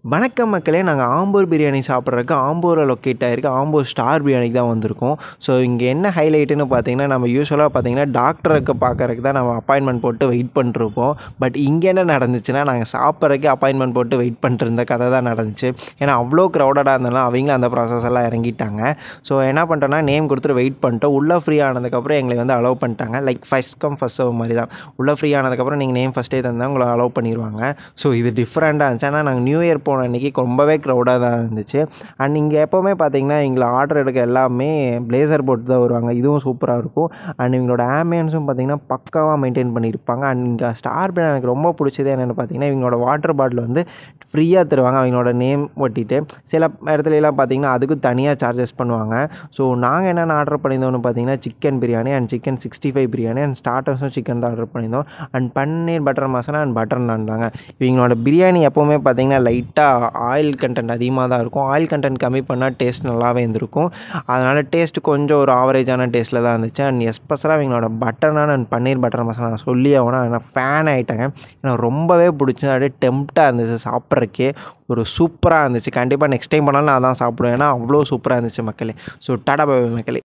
வணக்கம் மக்களே, நாங்கள் ஆம்பூர் பிரியாணி சாப்பிட்றதுக்கு ஆம்பூரில் லொக்கேட் ஆகிருக்கு ஆம்பூர் ஸ்டார் பிரியாணிக்கு தான் வந்திருக்கோம். ஸோ இங்கே என்ன ஹைலைட்டுன்னு பார்த்தீங்கன்னா, நம்ம யூஸ்வலாக பார்த்தீங்கன்னா டாக்டருக்கு பார்க்கறதுக்கு தான் நம்ம அப்பாயின்மெண்ட் போட்டு வெயிட் பண்ணிருப்போம். பட் இங்கே என்ன நடந்துச்சுன்னா, நாங்கள் சாப்பிட்றதுக்கு அப்பாயின்மெண்ட் போட்டு வெயிட் பண்ணிருந்த கதை தான் நடந்துச்சு. ஏன்னா அவ்வளோ க்ரௌடடாக இருந்தாலும் அவங்களும் அந்த ப்ராசஸ் எல்லாம் இறங்கிட்டாங்க. ஸோ என்ன பண்ணிட்டோன்னா, நேம் கொடுத்துட்டு வெயிட் பண்ணிட்டோம். உள்ளே ஃப்ரீ ஆனதுக்கப்புறம் எங்களை வந்து அலோவ் பண்ணிட்டாங்க. Like first come first serve மாதிரி தான். உள்ளே ஃப்ரீ ஆனதுக்கப்புறம் நீங்கள் நேம் ஃபஸ்ட்டே தந்தால் உங்களை அலோவ் பண்ணிடுவாங்க. ஸோ இது டிஃப்ரெண்ட்டாக இருந்துச்சு. ஆனால் நாங்கள் நியூ இயர் போன அன்றைக்கி ரொம்பவே க்ரௌடாக தான் இருந்துச்சு. அண்ட் இங்கே எப்போவுமே பார்த்தீங்கன்னா எங்களை ஆர்டர் எடுக்க எல்லாமே பிளேசர் போட்டு தான் வருவாங்க. இதுவும் சூப்பராக இருக்கும். அண்ட் இவங்களோட ஆம்பியன்ஸும் பார்த்தீங்கன்னா பக்காவாக மெயின்டைன் பண்ணியிருப்பாங்க. அண்ட் இங்கே ஸ்டார் பிரியாணி எனக்கு ரொம்ப பிடிச்சது என்னென்னு பார்த்தீங்கன்னா, இவங்களோட வாட்டர் பாட்டில் வந்து ஃப்ரீயாக தருவாங்க அவங்களோட நேம் ஒட்டிட்டு. சில இடத்துலலாம் பார்த்தீங்கன்னா அதுக்கு தனியாக சார்ஜஸ் பண்ணுவாங்க. ஸோ நாங்கள் என்னென்ன ஆர்டர் பண்ணியிருந்தோம்னு பார்த்தீங்கன்னா, chicken biryani and chicken 65 biryani and ஸ்டார்டர்ஸும் சிக்கன் தான் ஆர்டர் பண்ணியிருந்தோம். And paneer butter masala and butter naan தாங்க. இவங்களோட பிரியாணி எப்போவுமே பார்த்தீங்கன்னா லைட்டாக ஆயில் கண்டென்ட் அதிகமாக தான் இருக்கும். ஆயில் கண்டென்ட் கம்மி பண்ணால் டேஸ்ட் நல்லாவே இருந்திருக்கும். அதனால் டேஸ்ட்டு கொஞ்சம் ஒரு ஆவரேஜான டேஸ்ட்டில் தான் இருந்துச்சு. அண்ட் எஸ்பெஷலாக இவங்களோட பட்டர் நான் அண்ட் பன்னீர் பட்டர் மசாலா நான் சொல்லி ஆகணும். நான் ஃபேன் ஆகிட்டேங்க. எனக்கு ரொம்பவே பிடிச்சி அப்படியே டெம்ப்டாக இருந்துச்சு சாப்பிட்றக்கே. ஒரு சூப்பராக இருந்துச்சு. கண்டிப்பாக நெக்ஸ்ட் டைம் பண்ணாலும் நான் தான் சாப்பிடுவேன். ஏன்னா அவ்வளோ சூப்பராக இருந்துச்சு மக்களே. ஸோ டாடா பாய் பாய் மக்களே.